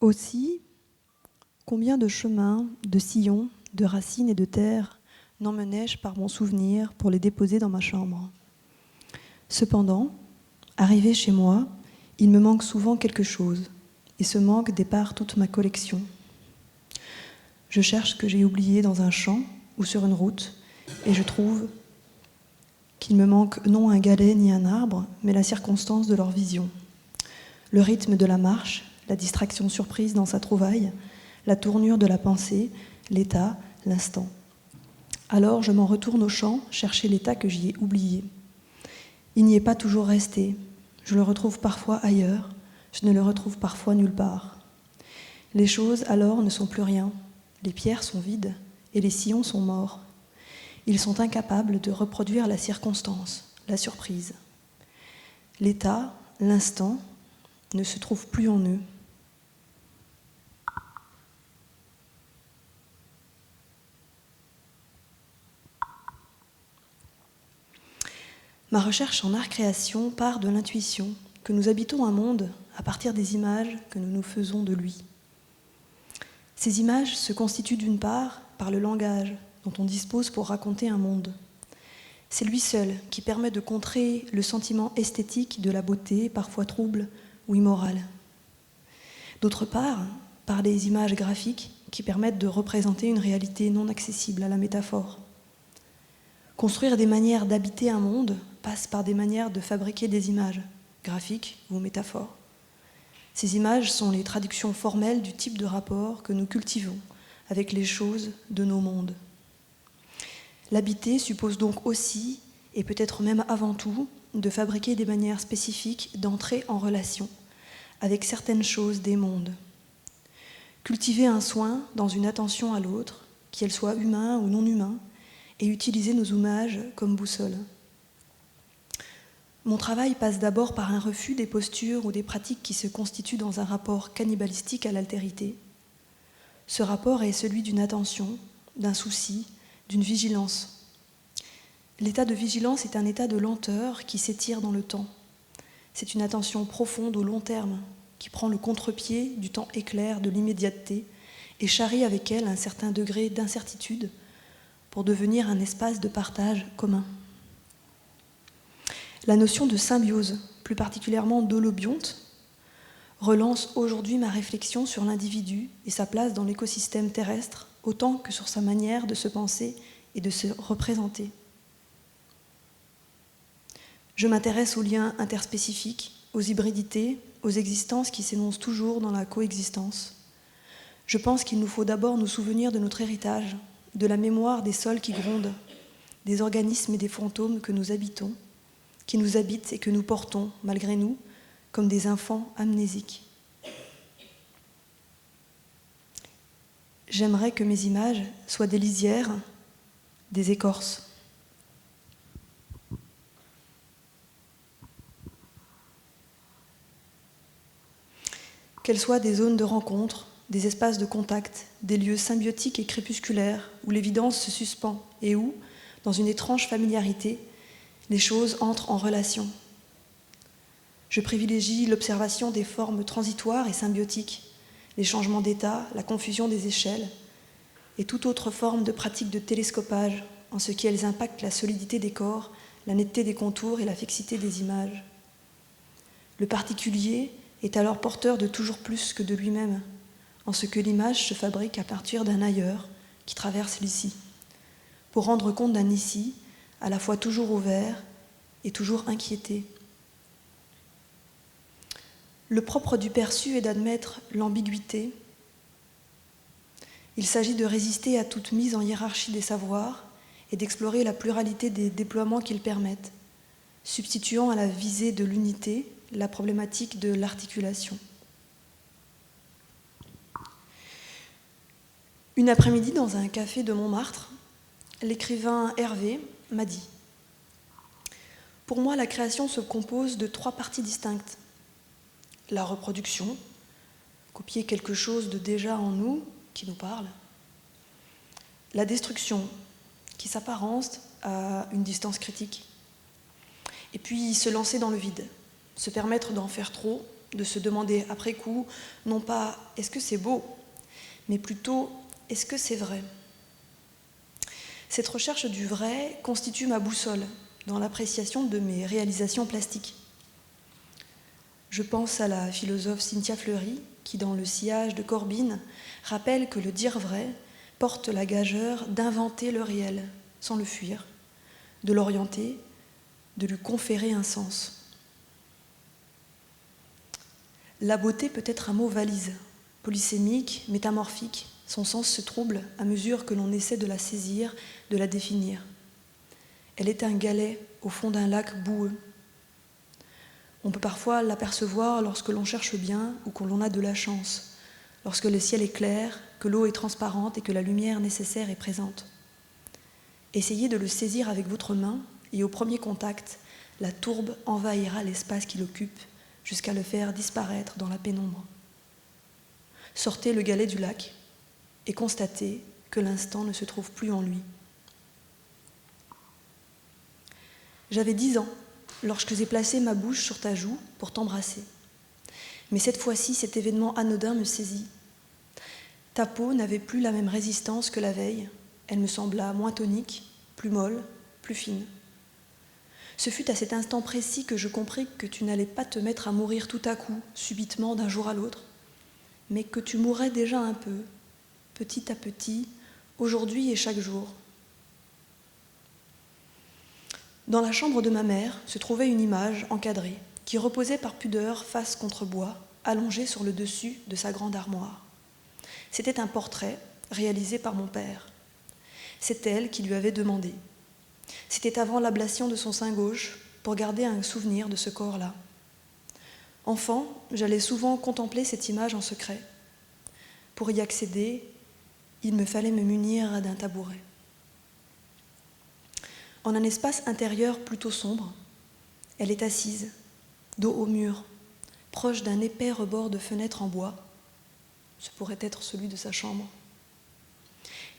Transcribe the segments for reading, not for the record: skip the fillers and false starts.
Aussi, combien de chemins, de sillons, de racines et de terre n'emmenai-je par mon souvenir pour les déposer dans ma chambre. Cependant, arrivé chez moi, il me manque souvent quelque chose, et ce manque départ toute ma collection. Je cherche ce que j'ai oublié dans un champ ou sur une route, et je trouve qu'il me manque non un galet ni un arbre, mais la circonstance de leur vision. Le rythme de la marche, la distraction surprise dans sa trouvaille, la tournure de la pensée, l'état, l'instant. Alors je m'en retourne au champ chercher l'état que j'y ai oublié. Il n'y est pas toujours resté. Je le retrouve parfois ailleurs, je ne le retrouve parfois nulle part. Les choses alors ne sont plus rien. Les pierres sont vides et les sillons sont morts. Ils sont incapables de reproduire la circonstance, la surprise. L'état, l'instant, ne se trouve plus en eux. Ma recherche en art-création part de l'intuition que nous habitons un monde à partir des images que nous nous faisons de lui. Ces images se constituent d'une part par le langage dont on dispose pour raconter un monde. C'est lui seul qui permet de contrer le sentiment esthétique de la beauté, parfois trouble ou immorale. D'autre part, par les images graphiques qui permettent de représenter une réalité non accessible à la métaphore. Construire des manières d'habiter un monde passe par des manières de fabriquer des images, graphiques ou métaphores. Ces images sont les traductions formelles du type de rapport que nous cultivons avec les choses de nos mondes. L'habiter suppose donc aussi, et peut-être même avant tout, de fabriquer des manières spécifiques d'entrer en relation avec certaines choses des mondes. Cultiver un soin dans une attention à l'autre, qu'elle soit humain ou non humain, et utiliser nos images comme boussole. Mon travail passe d'abord par un refus des postures ou des pratiques qui se constituent dans un rapport cannibalistique à l'altérité. Ce rapport est celui d'une attention, d'un souci, d'une vigilance. L'état de vigilance est un état de lenteur qui s'étire dans le temps. C'est une attention profonde au long terme qui prend le contre-pied du temps éclair, de l'immédiateté et charrie avec elle un certain degré d'incertitude pour devenir un espace de partage commun. La notion de symbiose, plus particulièrement d'holobionte, relance aujourd'hui ma réflexion sur l'individu et sa place dans l'écosystème terrestre, autant que sur sa manière de se penser et de se représenter. Je m'intéresse aux liens interspécifiques, aux hybridités, aux existences qui s'énoncent toujours dans la coexistence. Je pense qu'il nous faut d'abord nous souvenir de notre héritage, de la mémoire des sols qui grondent, des organismes et des fantômes que nous habitons, qui nous habitent et que nous portons, malgré nous, comme des enfants amnésiques. J'aimerais que mes images soient des lisières, des écorces. Qu'elles soient des zones de rencontre, des espaces de contact, des lieux symbiotiques et crépusculaires où l'évidence se suspend et où, dans une étrange familiarité, les choses entrent en relation. Je privilégie l'observation des formes transitoires et symbiotiques, les changements d'état, la confusion des échelles, et toute autre forme de pratique de télescopage, en ce qu'elles impactent la solidité des corps, la netteté des contours et la fixité des images. Le particulier est alors porteur de toujours plus que de lui-même, en ce que l'image se fabrique à partir d'un ailleurs qui traverse l'ici, pour rendre compte d'un ici à la fois toujours ouvert et toujours inquiété. Le propre du perçu est d'admettre l'ambiguïté. Il s'agit de résister à toute mise en hiérarchie des savoirs et d'explorer la pluralité des déploiements qu'ils permettent, substituant à la visée de l'unité la problématique de l'articulation. Une après-midi, dans un café de Montmartre, l'écrivain Hervé m'a dit « Pour moi, la création se compose de 3 parties distinctes. La reproduction, copier quelque chose de déjà en nous, qui nous parle. La destruction, qui s'apparente à une distance critique. Et puis se lancer dans le vide, se permettre d'en faire trop de se demander après coup, non pas « est-ce que c'est beau ?», mais plutôt « est-ce que c'est vrai ?» Cette recherche du vrai constitue ma boussole dans l'appréciation de mes réalisations plastiques. Je pense à la philosophe Cynthia Fleury, qui, dans Le sillage de Corbin, rappelle que le dire vrai porte la gageure d'inventer le réel, sans le fuir, de l'orienter, de lui conférer un sens. La beauté peut être un mot valise, polysémique, métamorphique. Son sens se trouble à mesure que l'on essaie de la saisir, de la définir. Elle est un galet au fond d'un lac boueux. On peut parfois l'apercevoir lorsque l'on cherche bien ou que l'on a de la chance, lorsque le ciel est clair, que l'eau est transparente et que la lumière nécessaire est présente. Essayez de le saisir avec votre main et au premier contact, la tourbe envahira l'espace qu'il occupe jusqu'à le faire disparaître dans la pénombre. Sortez le galet du lac et constatez que l'instant ne se trouve plus en lui. J'avais 10 ans lorsque j'ai placé ma bouche sur ta joue pour t'embrasser. Mais cette fois-ci, cet événement anodin me saisit. Ta peau n'avait plus la même résistance que la veille. Elle me sembla moins tonique, plus molle, plus fine. Ce fut à cet instant précis que je compris que tu n'allais pas te mettre à mourir tout à coup, subitement, d'un jour à l'autre, mais que tu mourrais déjà un peu, petit à petit, aujourd'hui et chaque jour. Dans la chambre de ma mère se trouvait une image encadrée qui reposait par pudeur face contre bois, allongée sur le dessus de sa grande armoire. C'était un portrait réalisé par mon père. C'est elle qui lui avait demandé. C'était avant l'ablation de son sein gauche pour garder un souvenir de ce corps-là. Enfant, j'allais souvent contempler cette image en secret. Pour y accéder, il me fallait me munir d'un tabouret. En un espace intérieur plutôt sombre, elle est assise, dos au mur, proche d'un épais rebord de fenêtre en bois. Ce pourrait être celui de sa chambre.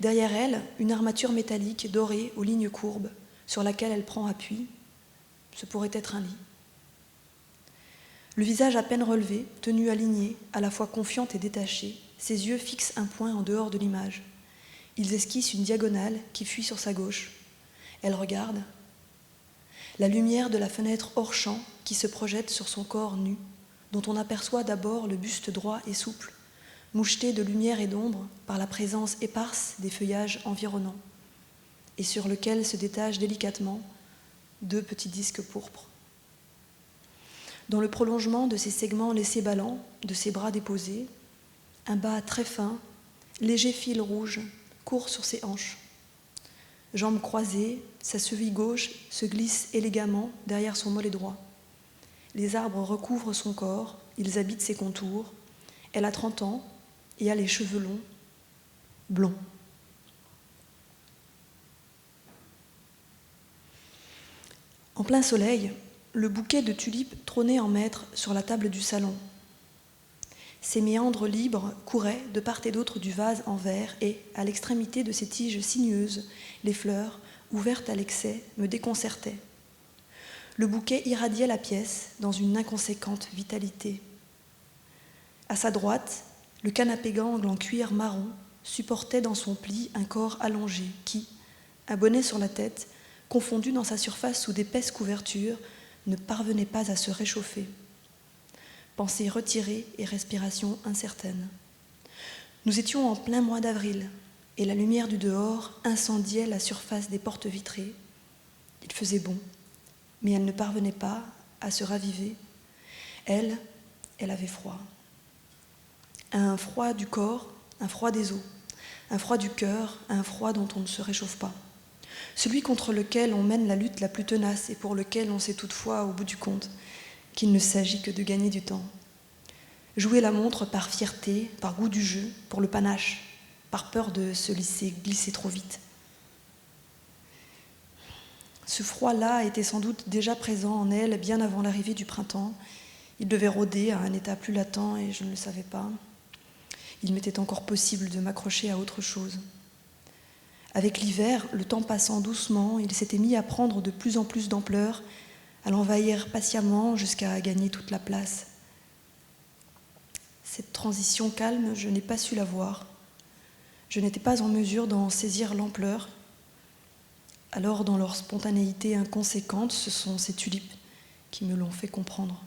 Derrière elle, une armature métallique dorée aux lignes courbes sur laquelle elle prend appui. Ce pourrait être un lit. Le visage à peine relevé, tenue alignée, à la fois confiante et détachée, ses yeux fixent un point en dehors de l'image. Ils esquissent une diagonale qui fuit sur sa gauche. Elle regarde. La lumière de la fenêtre hors champ qui se projette sur son corps nu, dont on aperçoit d'abord le buste droit et souple, moucheté de lumière et d'ombre par la présence éparse des feuillages environnants, et sur lequel se détachent délicatement 2 petits disques pourpres. Dans le prolongement de ces segments laissés ballants, de ses bras déposés, un bas très fin, léger fil rouge, court sur ses hanches. Jambes croisées, sa cheville gauche se glisse élégamment derrière son mollet droit. Les arbres recouvrent son corps, ils habitent ses contours. Elle a 30 ans et a les cheveux longs, blonds. En plein soleil, le bouquet de tulipes trônait en maître sur la table du salon. Ses méandres libres couraient de part et d'autre du vase en verre et, à l'extrémité de ses tiges sinueuses, les fleurs, ouvertes à l'excès, me déconcertaient. Le bouquet irradiait la pièce dans une inconséquente vitalité. À sa droite, le canapé gangle en cuir marron supportait dans son pli un corps allongé qui, un bonnet sur la tête, confondu dans sa surface sous d'épaisses couvertures, ne parvenait pas à se réchauffer. Pensée retirée et respiration incertaine. Nous étions en plein mois d'avril, et la lumière du dehors incendiait la surface des portes vitrées. Il faisait bon, mais elle ne parvenait pas à se raviver. Elle avait froid. Un froid du corps, un froid des os, un froid du cœur, un froid dont on ne se réchauffe pas. Celui contre lequel on mène la lutte la plus tenace et pour lequel on sait toutefois, au bout du compte, qu'il ne s'agit que de gagner du temps. Jouer la montre par fierté, par goût du jeu, pour le panache, par peur de se laisser glisser trop vite. Ce froid-là était sans doute déjà présent en elle bien avant l'arrivée du printemps. Il devait rôder à un état plus latent et je ne le savais pas. Il m'était encore possible de m'accrocher à autre chose. Avec l'hiver, le temps passant doucement, il s'était mis à prendre de plus en plus d'ampleur, à l'envahir patiemment jusqu'à gagner toute la place. Cette transition calme, je n'ai pas su la voir. Je n'étais pas en mesure d'en saisir l'ampleur. Alors, dans leur spontanéité inconséquente, ce sont ces tulipes qui me l'ont fait comprendre.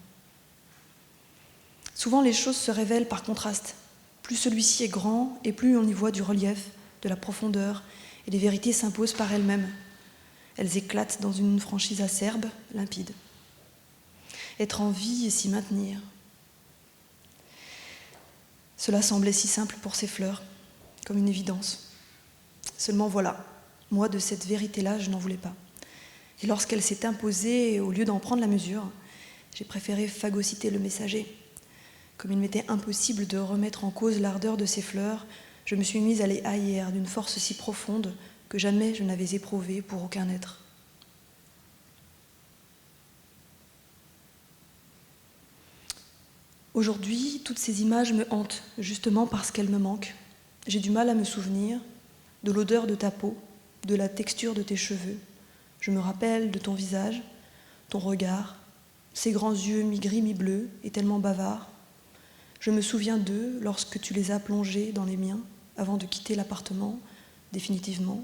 Souvent, les choses se révèlent par contraste. Plus celui-ci est grand, et plus on y voit du relief, de la profondeur, et les vérités s'imposent par elles-mêmes. Elles éclatent dans une franchise acerbe, limpide. Être en vie et s'y maintenir. Cela semblait si simple pour ces fleurs, comme une évidence. Seulement voilà, moi de cette vérité-là, je n'en voulais pas. Et lorsqu'elle s'est imposée, au lieu d'en prendre la mesure, j'ai préféré phagocyter le messager. Comme il m'était impossible de remettre en cause l'ardeur de ces fleurs, je me suis mise à les haïr d'une force si profonde que jamais je n'avais éprouvé pour aucun être. Aujourd'hui, toutes ces images me hantent, justement parce qu'elles me manquent. J'ai du mal à me souvenir de l'odeur de ta peau, de la texture de tes cheveux. Je me rappelle de ton visage, ton regard, ces grands yeux mi-gris, mi-bleus et tellement bavards. Je me souviens d'eux lorsque tu les as plongés dans les miens avant de quitter l'appartement, définitivement.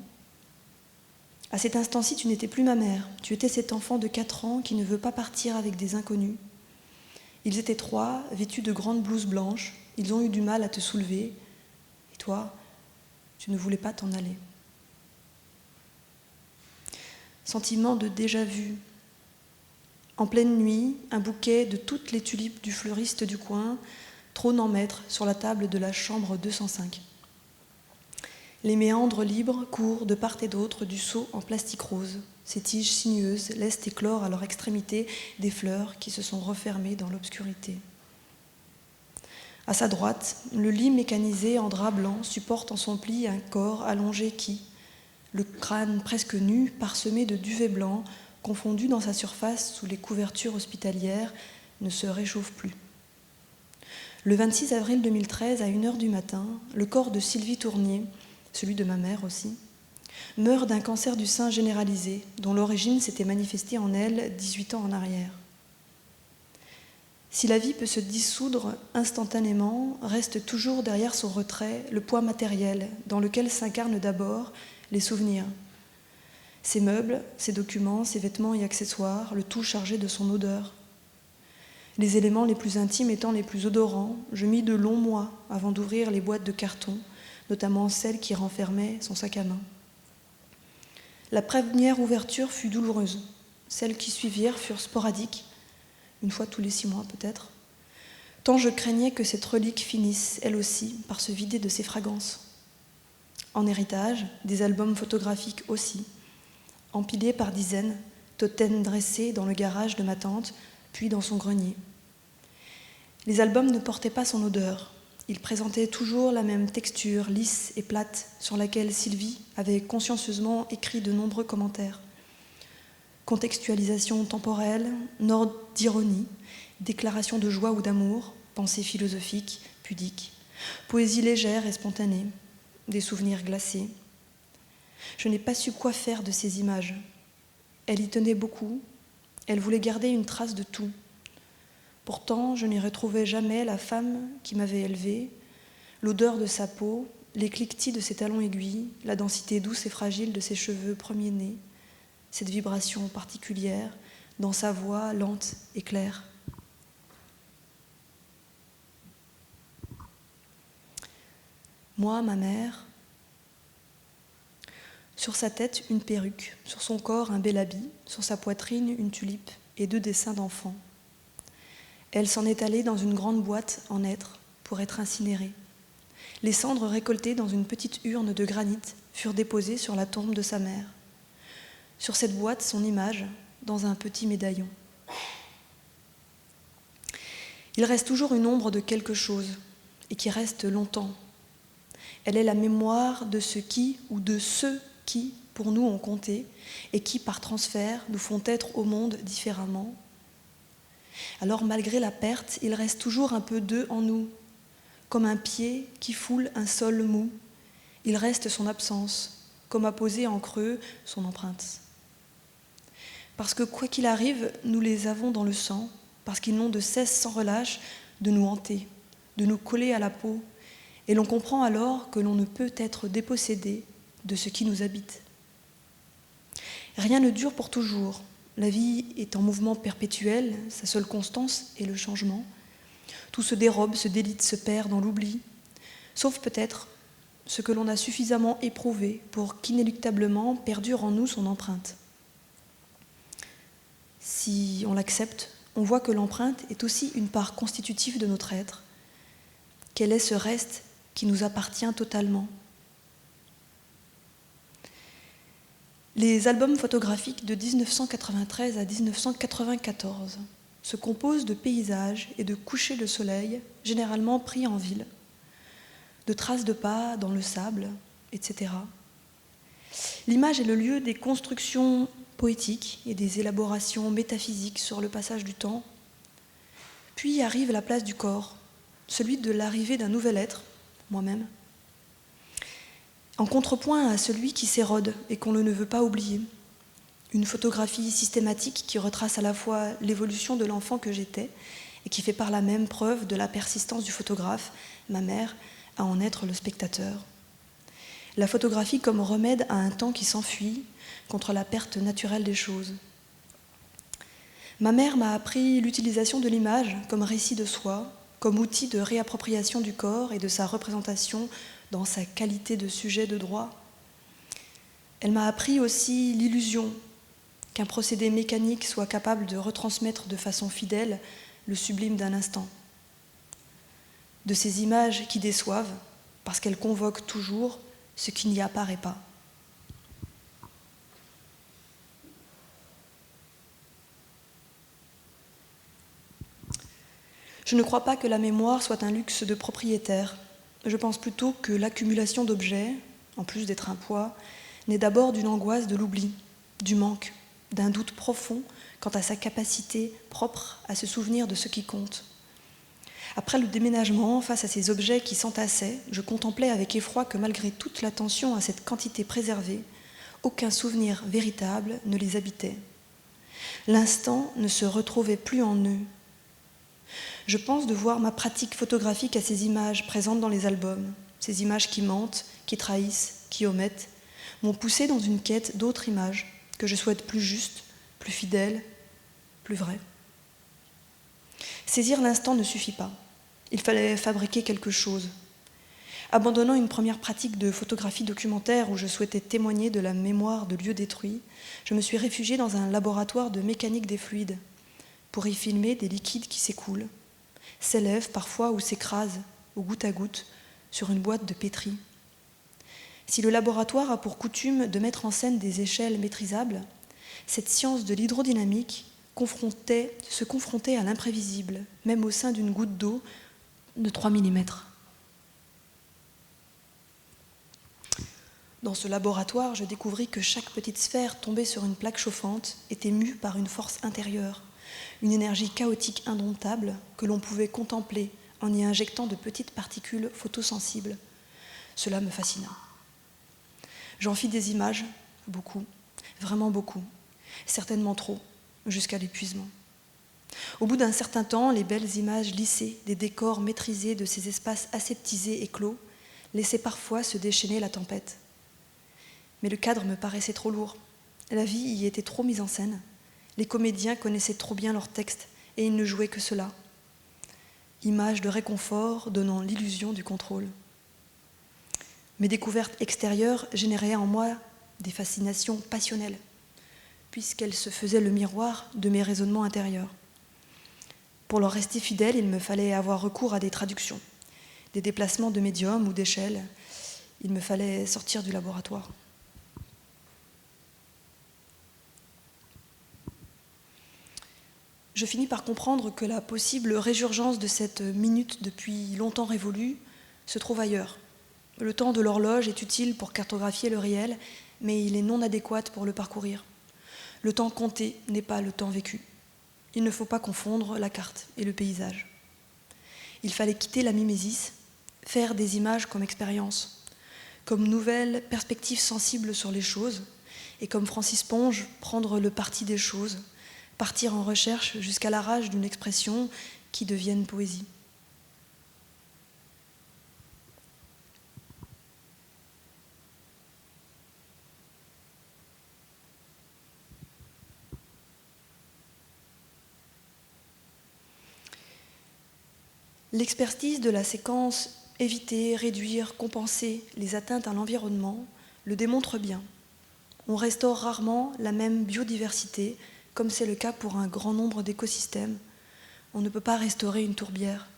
À cet instant-ci, tu n'étais plus ma mère. Tu étais cet enfant de 4 ans qui ne veut pas partir avec des inconnus. Ils étaient 3, vêtus de grandes blouses blanches. Ils ont eu du mal à te soulever. Et toi, tu ne voulais pas t'en aller. Sentiment de déjà-vu. En pleine nuit, un bouquet de toutes les tulipes du fleuriste du coin trône en maître sur la table de la chambre 205. Les méandres libres courent de part et d'autre du seau en plastique rose. Ces tiges sinueuses laissent éclore à leur extrémité des fleurs qui se sont refermées dans l'obscurité. À sa droite, le lit mécanisé en drap blanc supporte en son pli un corps allongé qui, le crâne presque nu, parsemé de duvet blanc, confondu dans sa surface sous les couvertures hospitalières, ne se réchauffe plus. Le 26 avril 2013, à 1h du matin, le corps de Sylvie Tournier, celui de ma mère aussi, meurt d'un cancer du sein généralisé, dont l'origine s'était manifestée en elle 18 ans en arrière. Si la vie peut se dissoudre instantanément, reste toujours derrière son retrait le poids matériel dans lequel s'incarnent d'abord les souvenirs. Ses meubles, ses documents, ses vêtements et accessoires, le tout chargé de son odeur. Les éléments les plus intimes étant les plus odorants, je mis de longs mois avant d'ouvrir les boîtes de carton, notamment celles qui renfermaient son sac à main. La première ouverture fut douloureuse. Celles qui suivirent furent sporadiques, une fois tous les 6 mois peut-être, tant je craignais que cette relique finisse, elle aussi, par se vider de ses fragrances. En héritage, des albums photographiques aussi, empilés par dizaines, totems dressés dans le garage de ma tante, puis dans son grenier. Les albums ne portaient pas son odeur. Ils présentaient toujours la même texture lisse et plate sur laquelle Sylvie avait consciencieusement écrit de nombreux commentaires. Contextualisation temporelle, note d'ironie, déclaration de joie ou d'amour, pensée philosophique, pudique, poésie légère et spontanée, des souvenirs glacés. Je n'ai pas su quoi faire de ces images. Elle y tenait beaucoup, elle voulait garder une trace de tout. Pourtant, je n'y retrouvais jamais la femme qui m'avait élevée, l'odeur de sa peau, les cliquetis de ses talons aiguilles, la densité douce et fragile de ses cheveux premiers-nés, cette vibration particulière dans sa voix lente et claire. Moi, ma mère, sur sa tête une perruque, sur son corps un bel habit, sur sa poitrine une tulipe et 2 dessins d'enfants. Elle s'en est allée dans une grande boîte en hêtre pour être incinérée. Les cendres récoltées dans une petite urne de granit furent déposées sur la tombe de sa mère. Sur cette boîte, son image, dans un petit médaillon. Il reste toujours une ombre de quelque chose, et qui reste longtemps. Elle est la mémoire de ce qui, ou de ceux qui, pour nous, ont compté, et qui, par transfert, nous font être au monde différemment. Alors, malgré la perte, il reste toujours un peu d'eux en nous, comme un pied qui foule un sol mou. Il reste son absence, comme a posé en creux son empreinte. Parce que quoi qu'il arrive, nous les avons dans le sang, parce qu'ils n'ont de cesse sans relâche de nous hanter, de nous coller à la peau, et l'on comprend alors que l'on ne peut être dépossédé de ce qui nous habite. Rien ne dure pour toujours. La vie est en mouvement perpétuel, sa seule constance est le changement. Tout se dérobe, se délite, se perd dans l'oubli, sauf peut-être ce que l'on a suffisamment éprouvé pour qu'inéluctablement perdure en nous son empreinte. Si on l'accepte, on voit que l'empreinte est aussi une part constitutive de notre être, qu'elle est ce reste qui nous appartient totalement. Les albums photographiques de 1993 à 1994 se composent de paysages et de couchers de soleil, généralement pris en ville, de traces de pas dans le sable, etc. L'image est le lieu des constructions poétiques et des élaborations métaphysiques sur le passage du temps. Puis arrive la place du corps, celui de l'arrivée d'un nouvel être, moi-même, en contrepoint à celui qui s'érode et qu'on ne veut pas oublier. Une photographie systématique qui retrace à la fois l'évolution de l'enfant que j'étais et qui fait par là même preuve de la persistance du photographe, ma mère, à en être le spectateur. La photographie comme remède à un temps qui s'enfuit contre la perte naturelle des choses. Ma mère m'a appris l'utilisation de l'image comme récit de soi, comme outil de réappropriation du corps et de sa représentation dans sa qualité de sujet de droit. Elle m'a appris aussi l'illusion qu'un procédé mécanique soit capable de retransmettre de façon fidèle le sublime d'un instant. De ces images qui déçoivent, parce qu'elles convoquent toujours ce qui n'y apparaît pas. Je ne crois pas que la mémoire soit un luxe de propriétaire. Je pense plutôt que l'accumulation d'objets, en plus d'être un poids, naît d'abord d'une angoisse de l'oubli, du manque, d'un doute profond quant à sa capacité propre à se souvenir de ce qui compte. Après le déménagement, face à ces objets qui s'entassaient, je contemplais avec effroi que malgré toute l'attention à cette quantité préservée, aucun souvenir véritable ne les habitait. L'instant ne se retrouvait plus en eux. Je pense de voir ma pratique photographique à ces images présentes dans les albums, ces images qui mentent, qui trahissent, qui omettent, m'ont poussé dans une quête d'autres images que je souhaite plus justes, plus fidèles, plus vraies. Saisir l'instant ne suffit pas. Il fallait fabriquer quelque chose. Abandonnant une première pratique de photographie documentaire où je souhaitais témoigner de la mémoire de lieux détruits, je me suis réfugiée dans un laboratoire de mécanique des fluides pour y filmer des liquides qui s'écoulent, s'élèvent parfois ou s'écrasent au goutte à goutte sur une boîte de pétri. Si le laboratoire a pour coutume de mettre en scène des échelles maîtrisables, cette science de l'hydrodynamique se confrontait à l'imprévisible, même au sein d'une goutte d'eau de 3 mm. Dans ce laboratoire, je découvris que chaque petite sphère tombée sur une plaque chauffante était mue par une force intérieure, une énergie chaotique indomptable que l'on pouvait contempler en y injectant de petites particules photosensibles. Cela me fascina. J'en fis des images, beaucoup, vraiment beaucoup, certainement trop, jusqu'à l'épuisement. Au bout d'un certain temps, les belles images lissées des décors maîtrisés de ces espaces aseptisés et clos laissaient parfois se déchaîner la tempête. Mais le cadre me paraissait trop lourd. La vie y était trop mise en scène. Les comédiens connaissaient trop bien leur texte et ils ne jouaient que cela. Images de réconfort donnant l'illusion du contrôle. Mes découvertes extérieures généraient en moi des fascinations passionnelles, puisqu'elles se faisaient le miroir de mes raisonnements intérieurs. Pour leur rester fidèle, il me fallait avoir recours à des traductions, des déplacements de médium ou d'échelle. Il me fallait sortir du laboratoire. Je finis par comprendre que la possible résurgence de cette minute depuis longtemps révolue se trouve ailleurs. Le temps de l'horloge est utile pour cartographier le réel, mais il est non adéquat pour le parcourir. Le temps compté n'est pas le temps vécu. Il ne faut pas confondre la carte et le paysage. Il fallait quitter la mimésis, faire des images comme expérience, comme nouvelle perspective sensible sur les choses, et comme Francis Ponge, prendre le parti des choses, partir en recherche jusqu'à la rage d'une expression qui devienne poésie. L'expertise de la séquence éviter, réduire, compenser les atteintes à l'environnement le démontre bien. On restaure rarement la même biodiversité, comme c'est le cas pour un grand nombre d'écosystèmes. On ne peut pas restaurer une tourbière.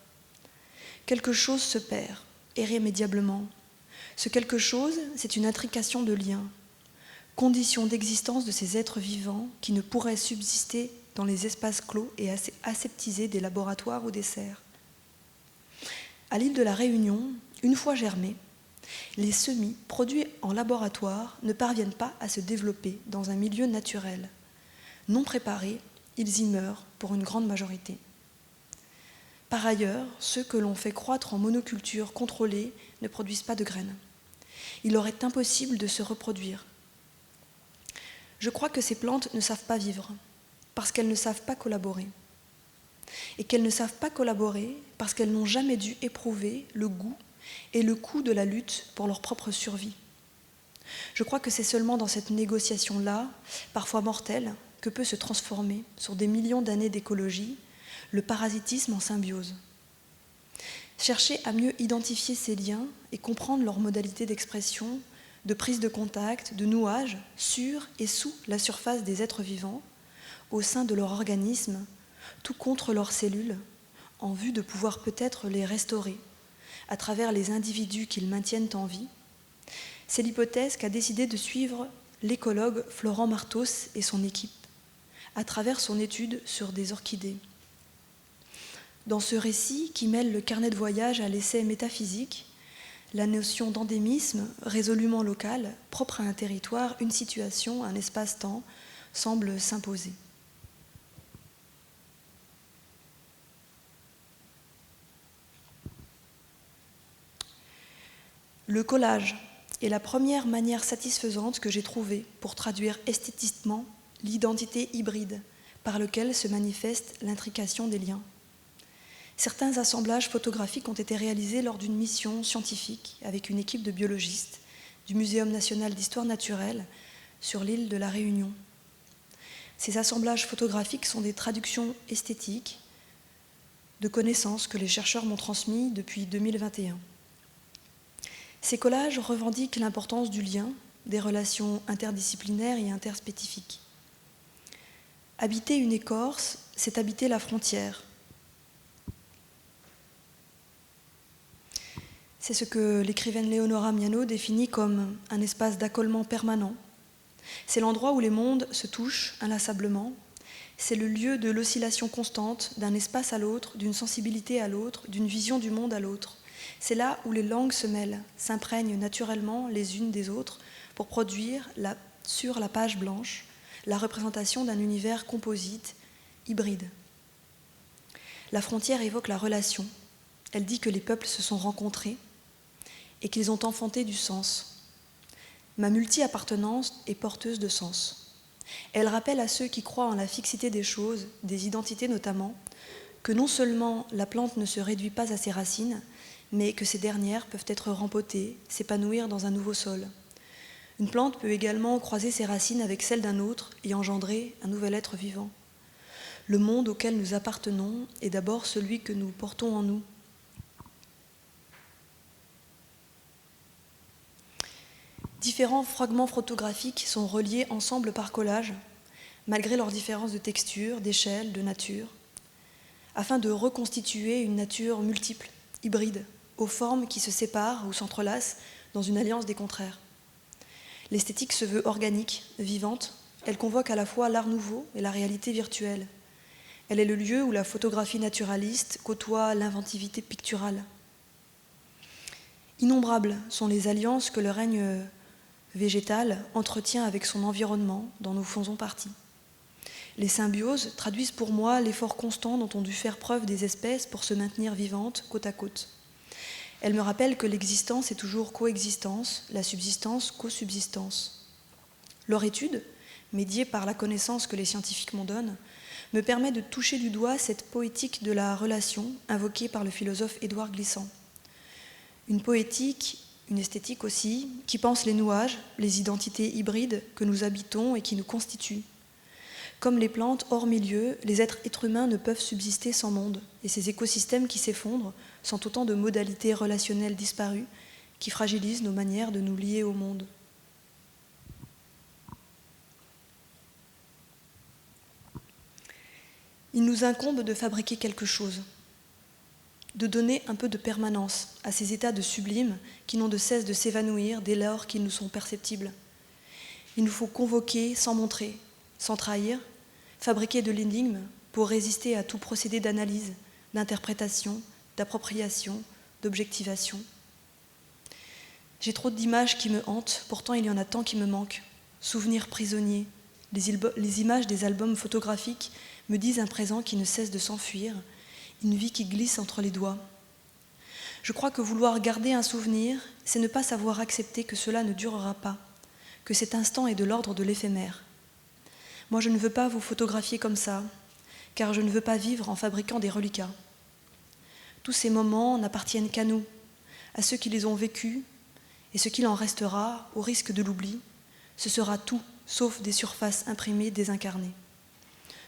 Quelque chose se perd, irrémédiablement. Ce quelque chose, c'est une intrication de liens, condition d'existence de ces êtres vivants qui ne pourraient subsister dans les espaces clos et aseptisés des laboratoires ou des serres. À l'île de la Réunion, une fois germés, les semis produits en laboratoire ne parviennent pas à se développer dans un milieu naturel. Non préparés, ils y meurent pour une grande majorité. Par ailleurs, ceux que l'on fait croître en monoculture contrôlée ne produisent pas de graines. Il leur est impossible de se reproduire. Je crois que ces plantes ne savent pas vivre, parce qu'elles ne savent pas collaborer. Et qu'elles ne savent pas collaborer parce qu'elles n'ont jamais dû éprouver le goût et le coût de la lutte pour leur propre survie. Je crois que c'est seulement dans cette négociation-là, parfois mortelle, que peut se transformer, sur des millions d'années d'écologie, le parasitisme en symbiose. Chercher à mieux identifier ces liens et comprendre leurs modalités d'expression, de prise de contact, de nouage sur et sous la surface des êtres vivants, au sein de leur organisme, tout contre leurs cellules, en vue de pouvoir peut-être les restaurer, à travers les individus qu'ils maintiennent en vie, c'est l'hypothèse qu'a décidé de suivre l'écologue Florent Martos et son équipe, à travers son étude sur des orchidées. Dans ce récit qui mêle le carnet de voyage à l'essai métaphysique, la notion d'endémisme résolument local, propre à un territoire, une situation, un espace-temps, semble s'imposer. Le collage est la première manière satisfaisante que j'ai trouvée pour traduire esthétiquement l'identité hybride par lequel se manifeste l'intrication des liens. Certains assemblages photographiques ont été réalisés lors d'une mission scientifique avec une équipe de biologistes du Muséum national d'histoire naturelle sur l'île de la Réunion. Ces assemblages photographiques sont des traductions esthétiques de connaissances que les chercheurs m'ont transmises depuis 2021. Ces collages revendiquent l'importance du lien, des relations interdisciplinaires et interspécifiques. Habiter une écorce, c'est habiter la frontière. C'est ce que l'écrivaine Leonora Miano définit comme un espace d'accollement permanent. C'est l'endroit où les mondes se touchent inlassablement. C'est le lieu de l'oscillation constante d'un espace à l'autre, d'une sensibilité à l'autre, d'une vision du monde à l'autre. C'est là où les langues se mêlent, s'imprègnent naturellement les unes des autres pour produire, sur la page blanche, la représentation d'un univers composite, hybride. La frontière évoque la relation. Elle dit que les peuples se sont rencontrés et qu'ils ont enfanté du sens. Ma multi-appartenance est porteuse de sens. Elle rappelle à ceux qui croient en la fixité des choses, des identités notamment, que non seulement la plante ne se réduit pas à ses racines, mais que ces dernières peuvent être rempotées, s'épanouir dans un nouveau sol. Une plante peut également croiser ses racines avec celles d'un autre et engendrer un nouvel être vivant. Le monde auquel nous appartenons est d'abord celui que nous portons en nous. Différents fragments photographiques sont reliés ensemble par collage, malgré leurs différences de texture, d'échelle, de nature, afin de reconstituer une nature multiple, hybride, aux formes qui se séparent ou s'entrelacent dans une alliance des contraires. L'esthétique se veut organique, vivante. Elle convoque à la fois l'art nouveau et la réalité virtuelle. Elle est le lieu où la photographie naturaliste côtoie l'inventivité picturale. Innombrables sont les alliances que le règne végétal entretient avec son environnement dont nous faisons partie. Les symbioses traduisent pour moi l'effort constant dont ont dû faire preuve des espèces pour se maintenir vivantes côte à côte. Elles me rappellent que l'existence est toujours coexistence, la subsistance co-subsistance. Leur étude, médiée par la connaissance que les scientifiques m'en donnent, me permet de toucher du doigt cette poétique de la relation invoquée par le philosophe Édouard Glissant. Une poétique, une esthétique aussi, qui pense les nouages, les identités hybrides que nous habitons et qui nous constituent. Comme les plantes hors milieu, les êtres humains ne peuvent subsister sans monde, et ces écosystèmes qui s'effondrent sont autant de modalités relationnelles disparues qui fragilisent nos manières de nous lier au monde. Il nous incombe de fabriquer quelque chose, de donner un peu de permanence à ces états de sublime qui n'ont de cesse de s'évanouir dès lors qu'ils nous sont perceptibles. Il nous faut convoquer sans montrer, sans trahir, fabriquer de l'énigme pour résister à tout procédé d'analyse, d'interprétation, d'appropriation, d'objectivation. J'ai trop d'images qui me hantent, pourtant il y en a tant qui me manquent. Souvenirs prisonniers, les images des albums photographiques me disent un présent qui ne cesse de s'enfuir, une vie qui glisse entre les doigts. Je crois que vouloir garder un souvenir, c'est ne pas savoir accepter que cela ne durera pas, que cet instant est de l'ordre de l'éphémère. Moi, je ne veux pas vous photographier comme ça, car je ne veux pas vivre en fabriquant des reliquats. Tous ces moments n'appartiennent qu'à nous, à ceux qui les ont vécus, et ce qu'il en restera, au risque de l'oubli, ce sera tout, sauf des surfaces imprimées désincarnées.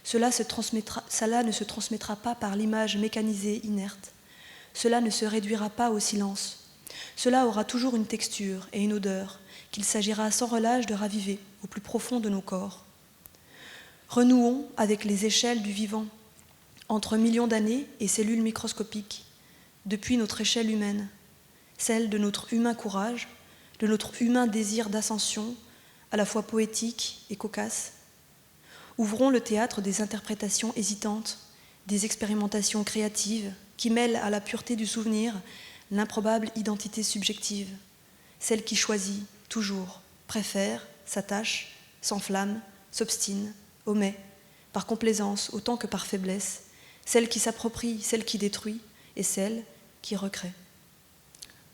Cela ne se transmettra pas par l'image mécanisée inerte. Cela ne se réduira pas au silence. Cela aura toujours une texture et une odeur qu'il s'agira sans relâche de raviver au plus profond de nos corps. Renouons avec les échelles du vivant, entre millions d'années et cellules microscopiques, depuis notre échelle humaine, celle de notre humain courage, de notre humain désir d'ascension, à la fois poétique et cocasse. Ouvrons le théâtre des interprétations hésitantes, des expérimentations créatives qui mêlent à la pureté du souvenir l'improbable identité subjective, celle qui choisit, toujours, préfère, s'attache, s'enflamme, s'obstine, omet, par complaisance autant que par faiblesse, celle qui s'approprie, celle qui détruit et celle qui recrée.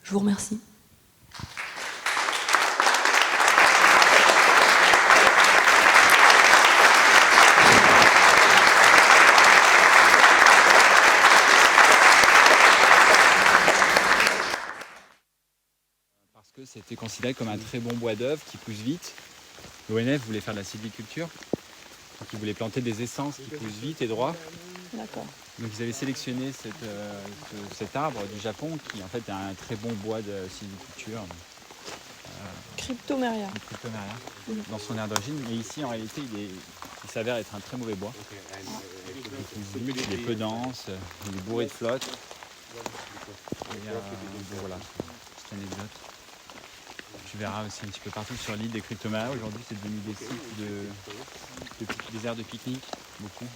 Je vous remercie. Que c'était considéré comme un très bon bois d'œuvre qui pousse vite. L'ONF voulait faire de la sylviculture, donc ils voulaient planter des essences qui poussent vite et droit. D'accord. Donc ils avaient sélectionné cet arbre du Japon qui en fait est un très bon bois de sylviculture. Cryptomeria. Dans son aire d'origine, mais ici en réalité il s'avère être un très mauvais bois. Il est peu dense, il est bourré de flotte. Et voilà, petite anecdote. Tu verras aussi un petit peu partout sur l'île des cryptomérias. Aujourd'hui, c'est devenu des sites des aires de pique-nique, beaucoup.